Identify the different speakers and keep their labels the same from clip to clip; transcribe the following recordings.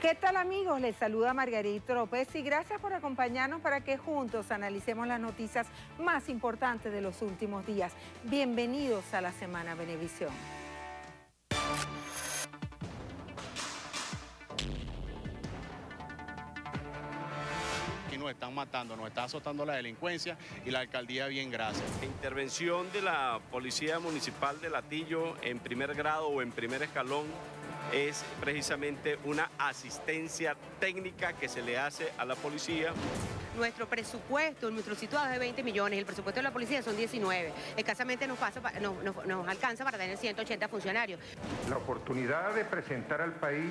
Speaker 1: ¿Qué tal, amigos? Les saluda Margarita López y gracias por acompañarnos para que juntos analicemos las noticias más importantes de los últimos días. Bienvenidos a la Semana Venevisión.
Speaker 2: Aquí nos están matando, nos está azotando la delincuencia y la alcaldía bien gracias.
Speaker 3: La intervención de la Policía Municipal de Latillo en primer grado o en primer escalón es precisamente una asistencia técnica que se le hace a la policía.
Speaker 4: Nuestro presupuesto, nuestro situado es de 20 millones, el presupuesto de la policía son 19. Escasamente nos alcanza para tener 180 funcionarios.
Speaker 5: La oportunidad de presentar al país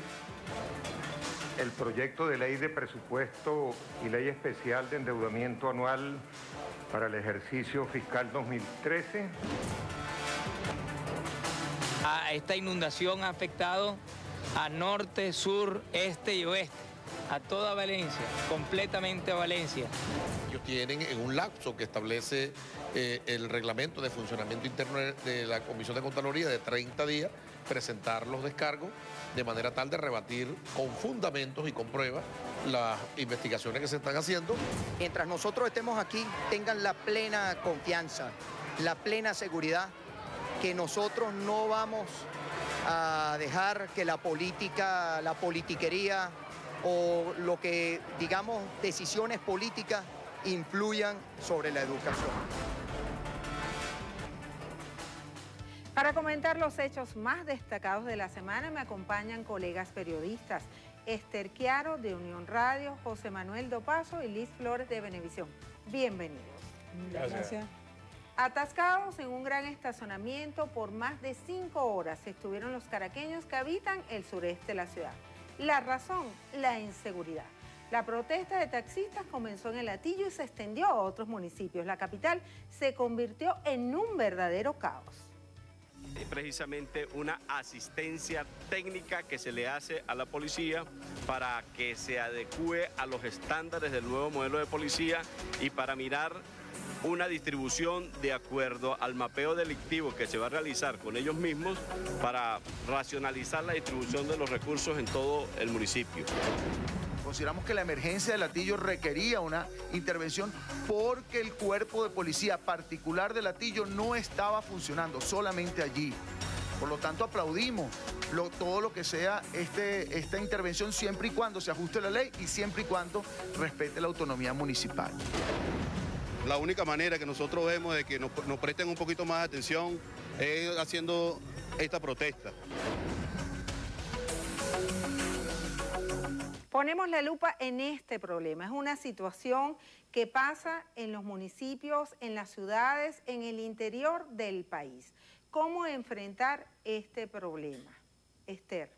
Speaker 5: el proyecto de ley de presupuesto y ley especial de endeudamiento anual para el ejercicio fiscal 2013.
Speaker 6: Esta inundación ha afectado a norte, sur, este y oeste, a toda Valencia, completamente a Valencia.
Speaker 7: Ellos tienen en un lapso que establece el reglamento de funcionamiento interno de la Comisión de Contraloría de 30 días, presentar los descargos de manera tal de rebatir con fundamentos y con pruebas las investigaciones que se están haciendo.
Speaker 8: Mientras nosotros estemos aquí, tengan la plena confianza, la plena seguridad que nosotros no vamos a dejar que la política, la politiquería o lo que digamos decisiones políticas influyan sobre la educación.
Speaker 1: Para comentar los hechos más destacados de la semana me acompañan colegas periodistas. Esther Chiaro de Unión Radio, José Manuel Dopazo y Liz Flores de Venevisión. Bienvenidos.
Speaker 9: Gracias.
Speaker 1: Atascados en un gran estacionamiento por más de 5 horas estuvieron los caraqueños que habitan el sureste de la ciudad. La razón, la inseguridad. La protesta de taxistas comenzó en el Latillo y se extendió a otros municipios. La capital se convirtió en un verdadero caos.
Speaker 3: Es precisamente una asistencia técnica que se le hace a la policía para que se adecue a los estándares del nuevo modelo de policía y para mirar una distribución de acuerdo al mapeo delictivo que se va a realizar con ellos mismos para racionalizar la distribución de los recursos en todo el municipio.
Speaker 9: Consideramos que la emergencia de Latillo requería una intervención porque el cuerpo de policía particular de Latillo no estaba funcionando, solamente allí. Por lo tanto, aplaudimos todo lo que sea esta intervención siempre y cuando se ajuste la ley y siempre y cuando respete la autonomía municipal.
Speaker 2: La única manera que nosotros vemos de que nos presten un poquito más de atención es haciendo esta protesta.
Speaker 1: Ponemos la lupa en este problema. Es una situación que pasa en los municipios, en las ciudades, en el interior del país. ¿Cómo enfrentar este problema? Esther.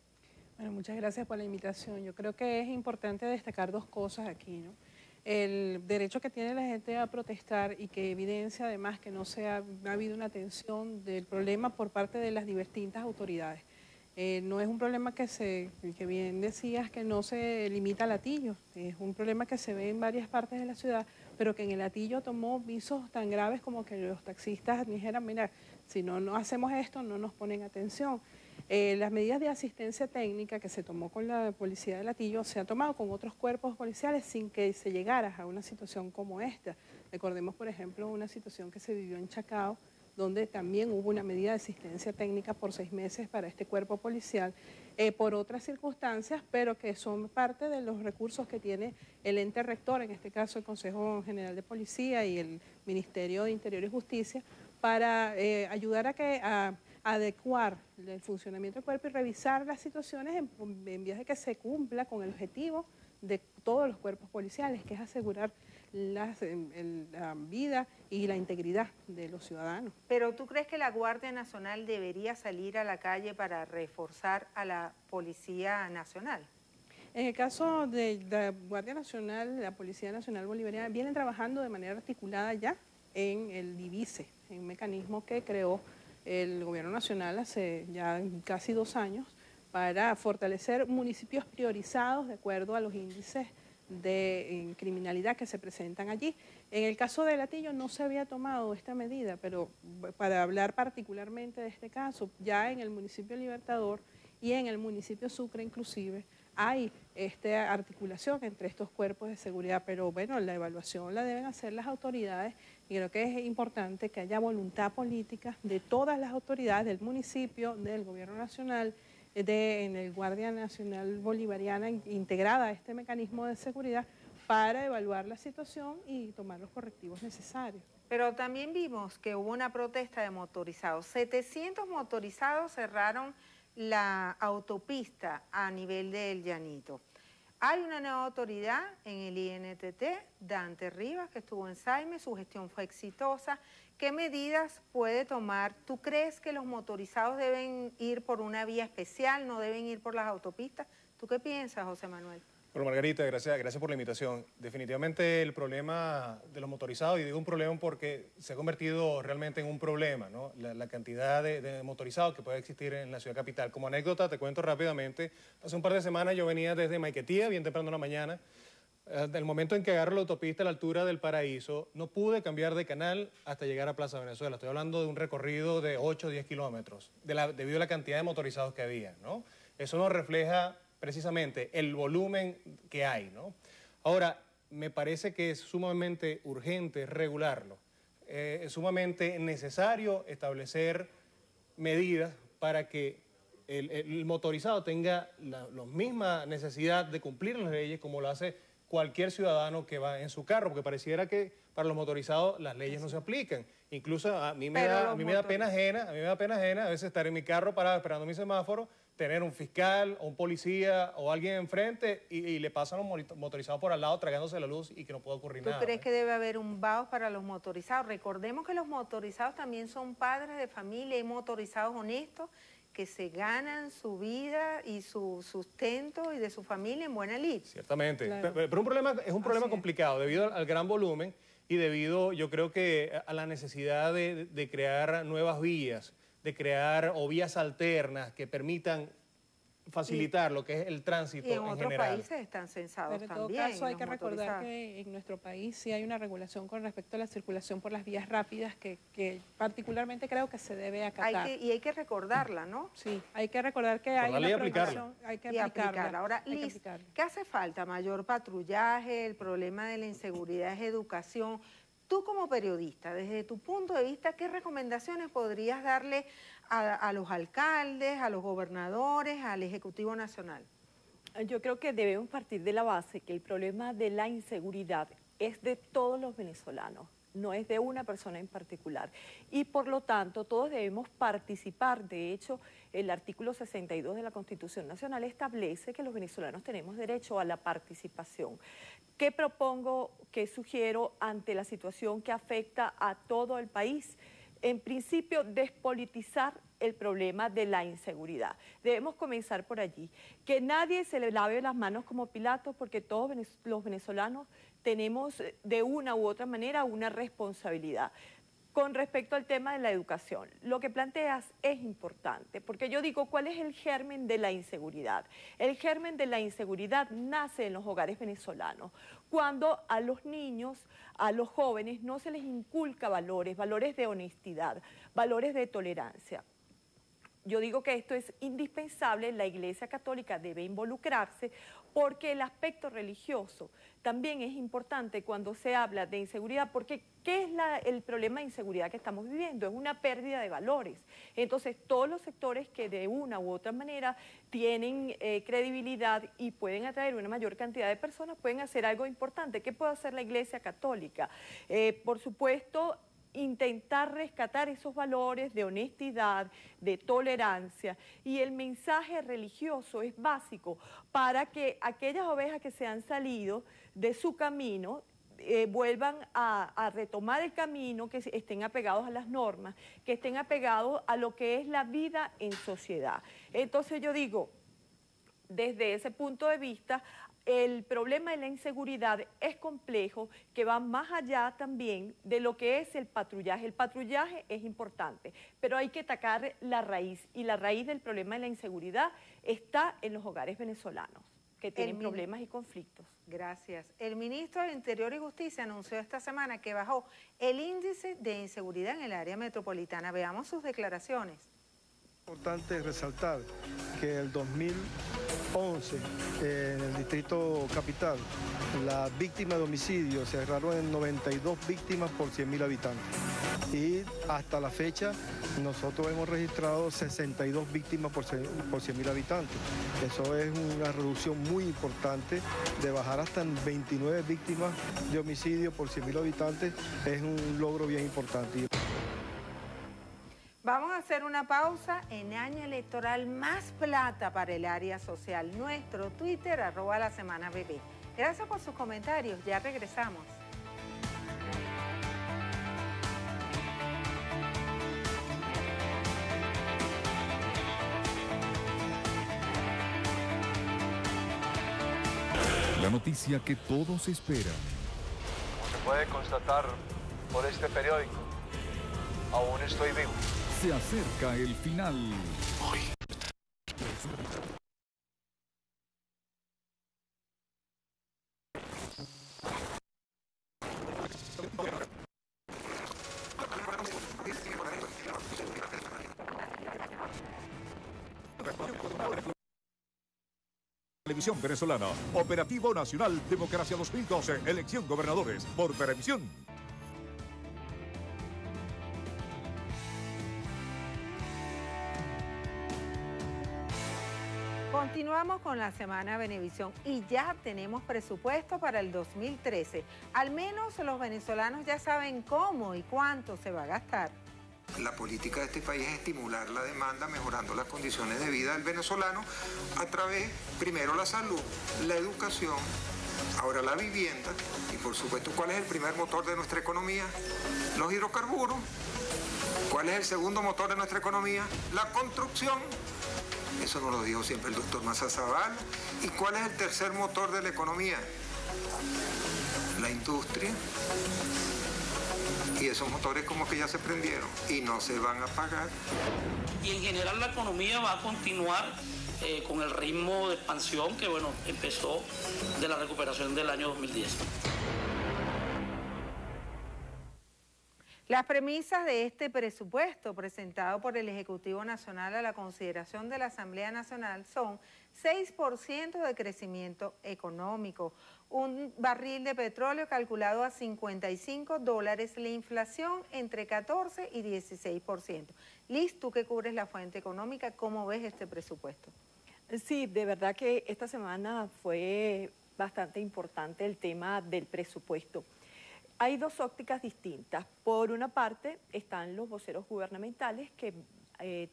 Speaker 10: Bueno, muchas gracias por la invitación. Yo creo que es importante destacar dos cosas aquí, ¿no? El derecho que tiene la gente a protestar y que evidencia además que no ha habido una atención del problema por parte de las distintas autoridades. No es un problema que bien decías, que no se limita a Latillo, es un problema que se ve en varias partes de la ciudad, pero que en el Latillo tomó visos tan graves como que los taxistas dijeran, mira, si no hacemos esto, no nos ponen atención. Las medidas de asistencia técnica que se tomó con la policía de Latillo se ha tomado con otros cuerpos policiales sin que se llegara a una situación como esta. Recordemos, por ejemplo, una situación que se vivió en Chacao, donde también hubo una medida de asistencia técnica por 6 meses para este cuerpo policial, por otras circunstancias, pero que son parte de los recursos que tiene el ente rector, en este caso el Consejo General de Policía y el Ministerio de Interior y Justicia, para ayudar a adecuar el funcionamiento del cuerpo y revisar las situaciones en vías de que se cumpla con el objetivo de todos los cuerpos policiales, que es asegurar la vida y la integridad de los ciudadanos.
Speaker 1: ¿Pero tú crees que la Guardia Nacional debería salir a la calle para reforzar a la Policía Nacional?
Speaker 10: En el caso de la Guardia Nacional, la Policía Nacional Bolivariana, vienen trabajando de manera articulada ya en el DIVICE, en un mecanismo que creó el Gobierno Nacional hace ya casi 2 años para fortalecer municipios priorizados de acuerdo a los índices de criminalidad que se presentan allí. En el caso de Latillo no se había tomado esta medida, pero para hablar particularmente de este caso, ya en el municipio Libertador y en el municipio Sucre inclusive, hay articulación entre estos cuerpos de seguridad, pero bueno, la evaluación la deben hacer las autoridades y creo que es importante que haya voluntad política de todas las autoridades del municipio, del gobierno nacional, en el Guardia Nacional Bolivariana integrada a este mecanismo de seguridad para evaluar la situación y tomar los correctivos necesarios.
Speaker 1: Pero también vimos que hubo una protesta de motorizados. 700 motorizados cerraron la autopista a nivel del Llanito. Hay una nueva autoridad en el INTT, Dante Rivas, que estuvo en Saime, su gestión fue exitosa. ¿Qué medidas puede tomar? ¿Tú crees que los motorizados deben ir por una vía especial, no deben ir por las autopistas? ¿Tú qué piensas, José Manuel?
Speaker 11: Bueno, Margarita, gracias por la invitación. Definitivamente el problema de los motorizados, y digo un problema porque se ha convertido realmente en un problema, ¿no? La cantidad de motorizados que puede existir en la ciudad capital. Como anécdota, te cuento rápidamente, hace un par de semanas yo venía desde Maiquetía, bien temprano en la mañana. Del momento en que agarro la autopista a la altura del Paraíso, no pude cambiar de canal hasta llegar a Plaza Venezuela. Estoy hablando de un recorrido de 8 o 10 kilómetros, debido a la cantidad de motorizados que había, ¿no? Eso nos refleja precisamente el volumen que hay, ¿no? Ahora, me parece que es sumamente urgente regularlo, es sumamente necesario establecer medidas para que el motorizado tenga la misma necesidad de cumplir las leyes como lo hace cualquier ciudadano que va en su carro, porque pareciera que para los motorizados las leyes no se aplican. Incluso a mí me da pena ajena, a veces estar en mi carro parado esperando mi semáforo, tener un fiscal o un policía o alguien enfrente y le pasan los motorizados por al lado tragándose la luz y que no puede ocurrir nada.
Speaker 1: ¿Tú crees que debe haber un BAO para los motorizados? Recordemos que los motorizados también son padres de familia, hay motorizados honestos que se ganan su vida y su sustento y de su familia en buena lid.
Speaker 11: Ciertamente, claro. Pero es un problema complicado debido al gran volumen y debido, yo creo que a la necesidad de crear nuevas vías, de crear vías alternas que permitan facilitar lo que es el tránsito en general.
Speaker 1: Y en otros países están censados
Speaker 10: también.
Speaker 1: Pero
Speaker 10: en todo caso hay que recordar que en nuestro país sí hay una regulación con respecto a la circulación por las vías rápidas que particularmente creo que se debe acatar.
Speaker 1: Hay que recordarla, ¿no?
Speaker 10: Sí, hay que recordar que hay una regulación, hay que aplicarla.
Speaker 1: Ahora, Liz, ¿qué hace falta? Mayor patrullaje, el problema de la inseguridad es educación. Tú como periodista, desde tu punto de vista, ¿qué recomendaciones podrías darle a los alcaldes, a los gobernadores, al Ejecutivo Nacional?
Speaker 12: Yo creo que debemos partir de la base que el problema de la inseguridad es de todos los venezolanos, no es de una persona en particular. Y por lo tanto, todos debemos participar. De hecho, el artículo 62 de la Constitución Nacional establece que los venezolanos tenemos derecho a la participación. ¿Qué propongo, qué sugiero ante la situación que afecta a todo el país? En principio, despolitizar el problema de la inseguridad. Debemos comenzar por allí. Que nadie se le lave las manos como Pilatos, porque todos los venezolanos tenemos de una u otra manera una responsabilidad. Con respecto al tema de la educación, lo que planteas es importante, porque yo digo, ¿cuál es el germen de la inseguridad? El germen de la inseguridad nace en los hogares venezolanos, cuando a los niños, a los jóvenes, no se les inculca valores de honestidad, valores de tolerancia. Yo digo que esto es indispensable, la Iglesia Católica debe involucrarse porque el aspecto religioso también es importante cuando se habla de inseguridad, porque ¿qué es el problema de inseguridad que estamos viviendo? Es una pérdida de valores. Entonces, todos los sectores que de una u otra manera tienen credibilidad y pueden atraer una mayor cantidad de personas, pueden hacer algo importante. ¿Qué puede hacer la Iglesia Católica? Por supuesto, intentar rescatar esos valores de honestidad, de tolerancia, y el mensaje religioso es básico para que aquellas ovejas que se han salido de su camino vuelvan a retomar el camino, que estén apegados a las normas, que estén apegados a lo que es la vida en sociedad. Entonces yo digo, desde ese punto de vista, el problema de la inseguridad es complejo, que va más allá también de lo que es el patrullaje. El patrullaje es importante, pero hay que atacar la raíz, y la raíz del problema de la inseguridad está en los hogares venezolanos, que tienen problemas y conflictos.
Speaker 1: Gracias. El ministro del Interior y Justicia anunció esta semana que bajó el índice de inseguridad en el área metropolitana. Veamos sus declaraciones.
Speaker 13: Es importante resaltar que el 2011 en el Distrito Capital las víctimas de homicidio se cerraron en 92 víctimas por 100.000 habitantes y hasta la fecha nosotros hemos registrado 62 víctimas por 100.000 habitantes. Eso es una reducción muy importante, de bajar hasta 29 víctimas de homicidio por 100.000 habitantes es un logro bien importante.
Speaker 1: Vamos a hacer una pausa. En año electoral, más plata para el área social. Nuestro Twitter, @lasemanabb. Gracias por sus comentarios. Ya regresamos.
Speaker 14: La noticia que todos esperan.
Speaker 15: Como se puede constatar por este periódico, aún estoy vivo.
Speaker 14: Se acerca el final.
Speaker 16: Televisión venezolana, Operativo Nacional Democracia 2012, elección gobernadores, por televisión.
Speaker 1: Continuamos con la Semana Venevisión y ya tenemos presupuesto para el 2013. Al menos los venezolanos ya saben cómo y cuánto se va a gastar.
Speaker 17: La política de este país es estimular la demanda, mejorando las condiciones de vida del venezolano a través, primero, la salud, la educación, ahora la vivienda y, por supuesto, ¿cuál es el primer motor de nuestra economía? Los hidrocarburos. ¿Cuál es el segundo motor de nuestra economía? La construcción. Eso nos lo dijo siempre el doctor Mazazabal. ¿Y cuál es el tercer motor de la economía? La industria. Y esos motores como que ya se prendieron y no se van a apagar.
Speaker 18: Y en general la economía va a continuar con el ritmo de expansión que empezó de la recuperación del año 2010.
Speaker 1: Las premisas de este presupuesto presentado por el Ejecutivo Nacional a la consideración de la Asamblea Nacional son 6% de crecimiento económico, un barril de petróleo calculado a $55, la inflación entre 14 y 16%. Liz, tú que cubres la fuente económica, ¿cómo ves este presupuesto?
Speaker 12: Sí, de verdad que esta semana fue bastante importante el tema del presupuesto. Hay dos ópticas distintas. Por una parte están los voceros gubernamentales que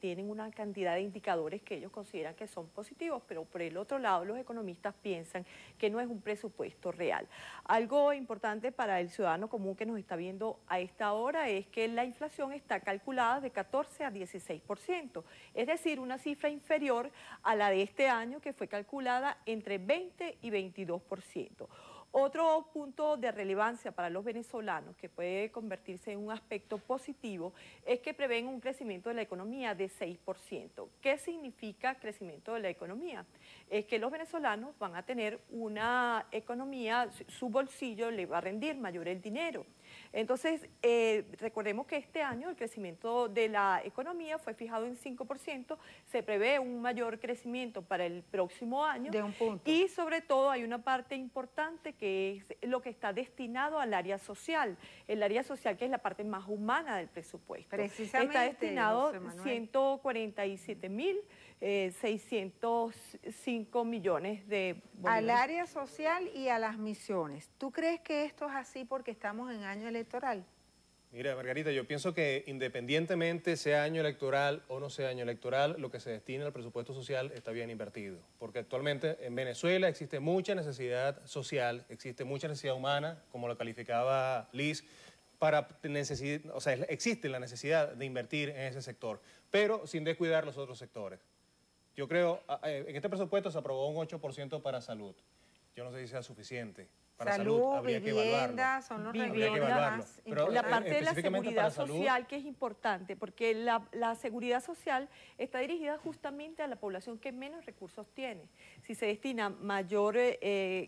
Speaker 12: tienen una cantidad de indicadores que ellos consideran que son positivos, pero por el otro lado los economistas piensan que no es un presupuesto real. Algo importante para el ciudadano común que nos está viendo a esta hora es que la inflación está calculada de 14 a 16%, es decir, una cifra inferior a la de este año que fue calculada entre 20 y 22%. Otro punto de relevancia para los venezolanos que puede convertirse en un aspecto positivo es que prevén un crecimiento de la economía de 6%. ¿Qué significa crecimiento de la economía? Es que los venezolanos van a tener una economía, su bolsillo le va a rendir mayor el dinero. Entonces, recordemos que este año el crecimiento de la economía fue fijado en 5%, se prevé un mayor crecimiento para el próximo año.
Speaker 1: De un punto.
Speaker 12: Y sobre todo hay una parte importante que es lo que está destinado al área social, el área social que es la parte más humana del presupuesto.
Speaker 1: Precisamente,
Speaker 12: está destinado 147.605 millones de bolívares.
Speaker 1: Al área social y a las misiones. ¿Tú crees que esto es así porque estamos en año electoral?
Speaker 11: Mira, Margarita, yo pienso que independientemente sea año electoral o no sea año electoral, lo que se destina al presupuesto social está bien invertido. Porque actualmente en Venezuela existe mucha necesidad social, existe mucha necesidad humana, como lo calificaba Liz, existe la necesidad de invertir en ese sector, pero sin descuidar los otros sectores. Yo creo, en este presupuesto se aprobó un 8% para salud. Yo no sé si sea suficiente para
Speaker 1: salud,
Speaker 11: habría
Speaker 1: vivienda, son los
Speaker 12: Vivienda,
Speaker 1: más importantes.
Speaker 12: la parte de la
Speaker 11: específicamente
Speaker 12: seguridad
Speaker 11: para salud.
Speaker 12: social, que es importante, porque la seguridad social está dirigida justamente a la población que menos recursos tiene. Si se destina mayor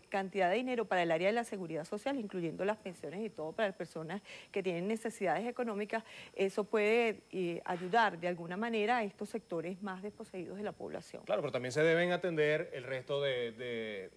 Speaker 12: cantidad de dinero para el área de la seguridad social, incluyendo las pensiones y todo para las personas que tienen necesidades económicas, eso puede ayudar de alguna manera a estos sectores más desposeídos de la población.
Speaker 11: Claro, pero también se deben atender el resto de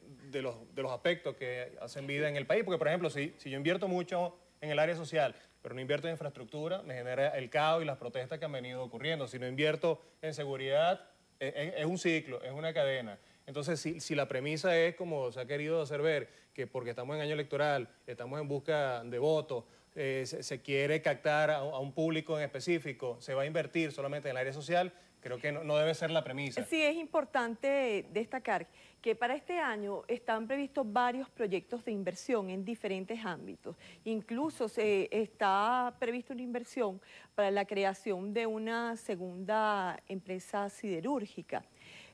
Speaker 11: los aspectos que hacen vida en el país, porque por ejemplo, si yo invierto mucho en el área social, pero no invierto en infraestructura, me genera el caos y las protestas que han venido ocurriendo. Si no invierto en seguridad, es un ciclo, es una cadena. Entonces, si la premisa es, como se ha querido hacer ver, que porque estamos en año electoral, estamos en busca de votos, se quiere captar a un público en específico, se va a invertir solamente en el área social, creo que no debe ser la premisa.
Speaker 12: Sí, es importante destacar que para este año están previstos varios proyectos de inversión en diferentes ámbitos. Incluso está prevista una inversión para la creación de una segunda empresa siderúrgica.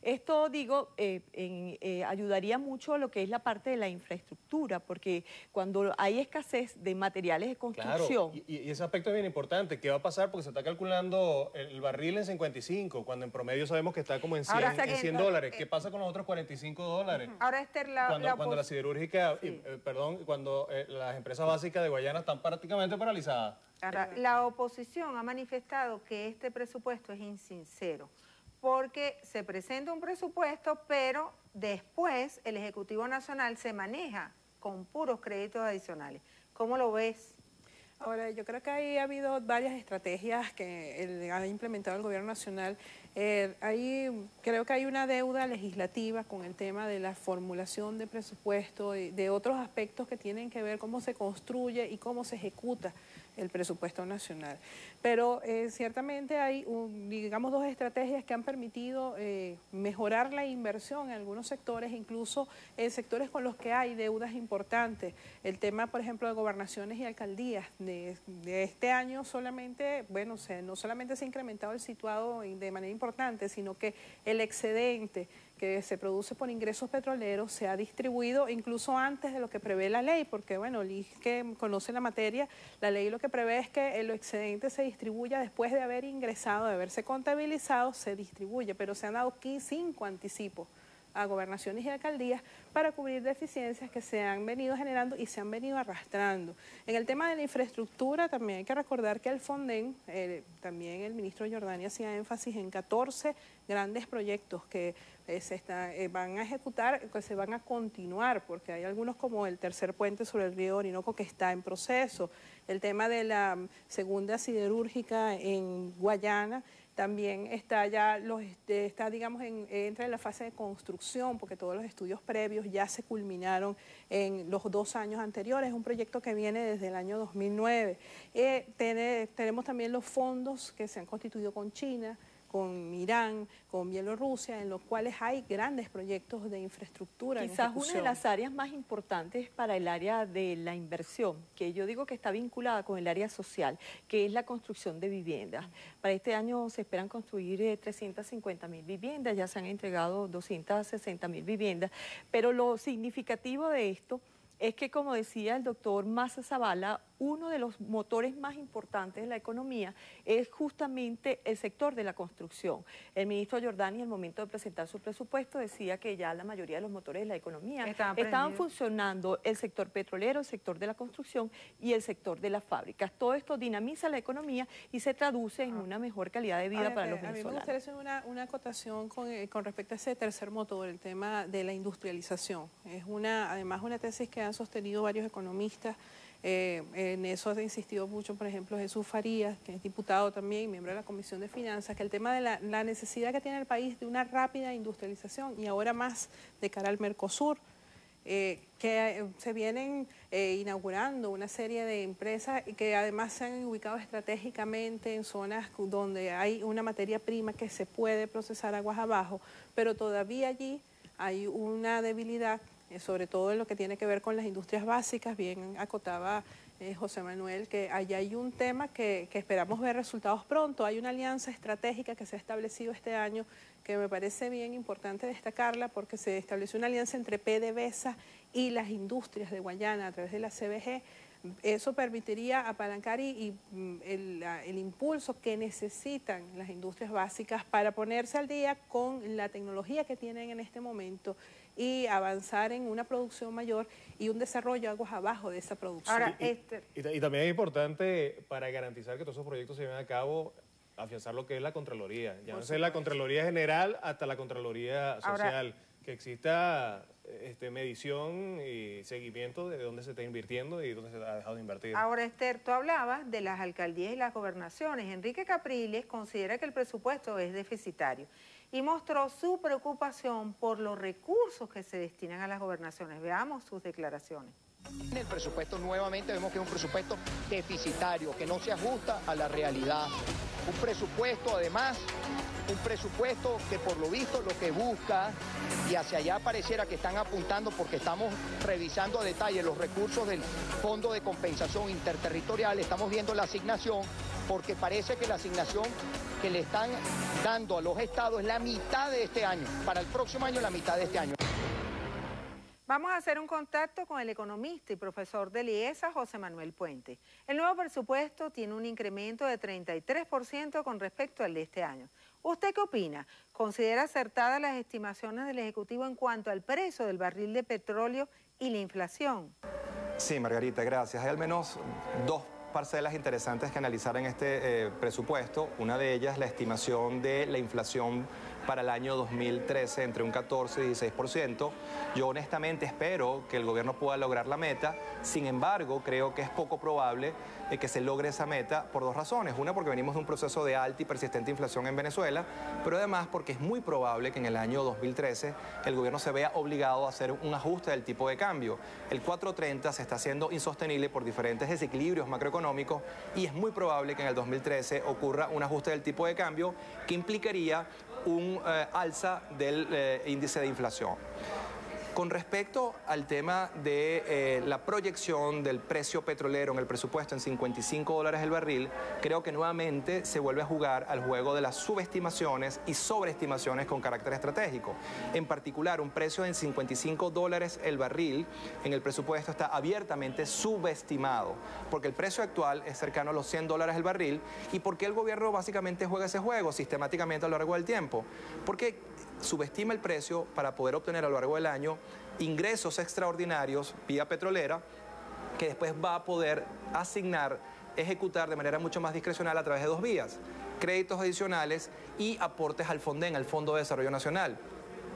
Speaker 12: Esto, digo, ayudaría mucho a lo que es la parte de la infraestructura, porque cuando hay escasez de materiales de construcción...
Speaker 11: Claro, y ese aspecto es bien importante. ¿Qué va a pasar? Porque se está calculando el barril en 55, cuando en promedio sabemos que está como en 100 dólares. ¿Qué pasa con los otros 45 dólares?
Speaker 1: Ahora, Esther,
Speaker 11: cuando la siderúrgica, cuando las empresas básicas de Guayana están prácticamente paralizadas.
Speaker 1: Ahora, la oposición ha manifestado que este presupuesto es insincero, porque se presenta un presupuesto, pero después el Ejecutivo Nacional se maneja con puros créditos adicionales. ¿Cómo lo ves?
Speaker 10: Ahora, yo creo que ahí ha habido varias estrategias que ha implementado el Gobierno Nacional. Creo que hay una deuda legislativa con el tema de la formulación de presupuesto y de otros aspectos que tienen que ver cómo se construye y cómo se ejecuta el presupuesto nacional. Pero ciertamente hay, digamos, dos estrategias que han permitido mejorar la inversión en algunos sectores, incluso en sectores con los que hay deudas importantes. El tema, por ejemplo, de gobernaciones y alcaldías. De este año solamente, bueno, no solamente se ha incrementado el situado de manera importante, sino que el excedente que se produce por ingresos petroleros se ha distribuido incluso antes de lo que prevé la ley, porque bueno, el que conoce la materia, la ley lo que prevé es que el excedente se distribuya después de haber ingresado, de haberse contabilizado, se distribuye, pero se han dado 5 anticipos a gobernaciones y alcaldías para cubrir deficiencias que se han venido generando y se han venido arrastrando. En el tema de la infraestructura también hay que recordar que el Fonden, también el ministro Jordani hacía énfasis en 14 grandes proyectos que van a ejecutar, que se van a continuar, porque hay algunos como el tercer puente sobre el río Orinoco que está en proceso, el tema de la segunda siderúrgica en Guayana, también está ya, entra en la fase de construcción, porque todos los estudios previos ya se culminaron en los 2 años anteriores. Es un proyecto que viene desde el año 2009. Tenemos también los fondos que se han constituido con China, con Irán, con Bielorrusia, en los cuales hay grandes proyectos de infraestructura.
Speaker 12: Quizás una de las áreas más importantes para el área de la inversión, que yo digo que está vinculada con el área social, que es la construcción de viviendas. Para este año se esperan construir 350.000 viviendas, ya se han entregado 260.000 viviendas, pero lo significativo de esto es que, como decía el doctor Massa Zavala, uno de los motores más importantes de la economía es justamente el sector de la construcción. El ministro Jordani, al momento de presentar su presupuesto, decía que ya la mayoría de los motores de la economía estaban funcionando, el sector petrolero, el sector de la construcción y el sector de las fábricas. Todo esto dinamiza la economía y se traduce en una mejor calidad de vida para los venezolanos.
Speaker 10: A mí me gustaría hacer una acotación con respecto a ese tercer motor, el tema de la industrialización. Es además una tesis que han sostenido varios economistas. En eso ha insistido mucho, por ejemplo, Jesús Farías, que es diputado también, miembro de la Comisión de Finanzas, que el tema de la necesidad que tiene el país de una rápida industrialización y ahora más de cara al Mercosur, que se vienen inaugurando una serie de empresas que además se han ubicado estratégicamente en zonas donde hay una materia prima que se puede procesar aguas abajo, pero todavía allí hay una debilidad, sobre todo en lo que tiene que ver con las industrias básicas. Bien acotaba José Manuel que allá hay un tema que esperamos ver resultados pronto. Hay una alianza estratégica que se ha establecido este año que me parece bien importante destacarla, porque se estableció una alianza entre PDVSA y las industrias de Guayana a través de la CBG, eso permitiría apalancar el impulso que necesitan las industrias básicas para ponerse al día con la tecnología que tienen en este momento y avanzar en una producción mayor y un desarrollo aguas abajo de esa producción.
Speaker 11: Ahora, y también es importante, para garantizar que todos esos proyectos se lleven a cabo, afianzar lo que es la Contraloría. Ya no sé, la Contraloría General hasta la Contraloría Social. Que exista medición y seguimiento de dónde se está invirtiendo y dónde se ha dejado de invertir.
Speaker 1: Ahora, Esther, tú hablabas de las alcaldías y las gobernaciones. Enrique Capriles considera que el presupuesto es deficitario y mostró su preocupación por los recursos que se destinan a las gobernaciones. Veamos sus declaraciones.
Speaker 8: En el presupuesto nuevamente vemos que es un presupuesto deficitario, que no se ajusta a la realidad. Un presupuesto, además, un presupuesto que por lo visto lo que busca, y hacia allá pareciera que están apuntando porque estamos revisando a detalle los recursos del Fondo de Compensación Interterritorial, estamos viendo la asignación, porque parece que la asignación que le están dando a los estados es la mitad de este año, para el próximo año la mitad de este año.
Speaker 1: Vamos a hacer un contacto con el economista y profesor de IESA, José Manuel Puente. El nuevo presupuesto tiene un incremento de 33% con respecto al de este año. ¿Usted qué opina? ¿Considera acertadas las estimaciones del Ejecutivo en cuanto al precio del barril de petróleo y la inflación?
Speaker 19: Sí, Margarita, gracias. Hay al menos dos parcelas interesantes que analizar en este presupuesto. Una de ellas, la estimación de la inflación para el año 2013 entre un 14 y 16%. Yo honestamente espero que el gobierno pueda lograr la meta. Sin embargo, creo que es poco probable que se logre esa meta por dos razones. Una, porque venimos de un proceso de alta y persistente inflación en Venezuela, pero además porque es muy probable que en el año 2013 el gobierno se vea obligado a hacer un ajuste del tipo de cambio. El 4.30 se está haciendo insostenible por diferentes desequilibrios macroeconómicos y es muy probable que en el 2013 ocurra un ajuste del tipo de cambio que implicaría un alza del índice de inflación. Con respecto al tema de la proyección del precio petrolero en el presupuesto en $55 el barril, creo que nuevamente se vuelve a jugar al juego de las subestimaciones y sobreestimaciones con carácter estratégico. En particular, un precio en $55 el barril en el presupuesto está abiertamente subestimado, porque el precio actual es cercano a los $100 el barril. ¿Y por qué el gobierno básicamente juega ese juego sistemáticamente a lo largo del tiempo? Porque subestima el precio para poder obtener a lo largo del año ingresos extraordinarios vía petrolera que después va a poder asignar, ejecutar de manera mucho más discrecional a través de dos vías: créditos adicionales y aportes al FONDEN, al Fondo de Desarrollo Nacional.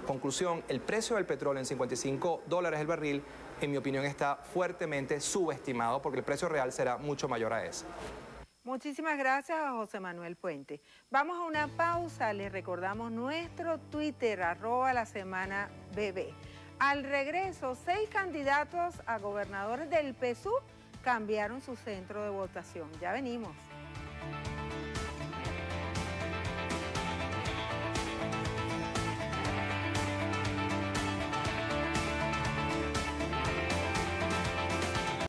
Speaker 19: Conclusión, el precio del petróleo en $55 el barril, en mi opinión, está fuertemente subestimado porque el precio real será mucho mayor a ese.
Speaker 1: Muchísimas gracias a José Manuel Puente. Vamos a una pausa, les recordamos nuestro Twitter, @lasemanabb. Al regreso, 6 candidatos a gobernadores del PSUV cambiaron su centro de votación. Ya venimos.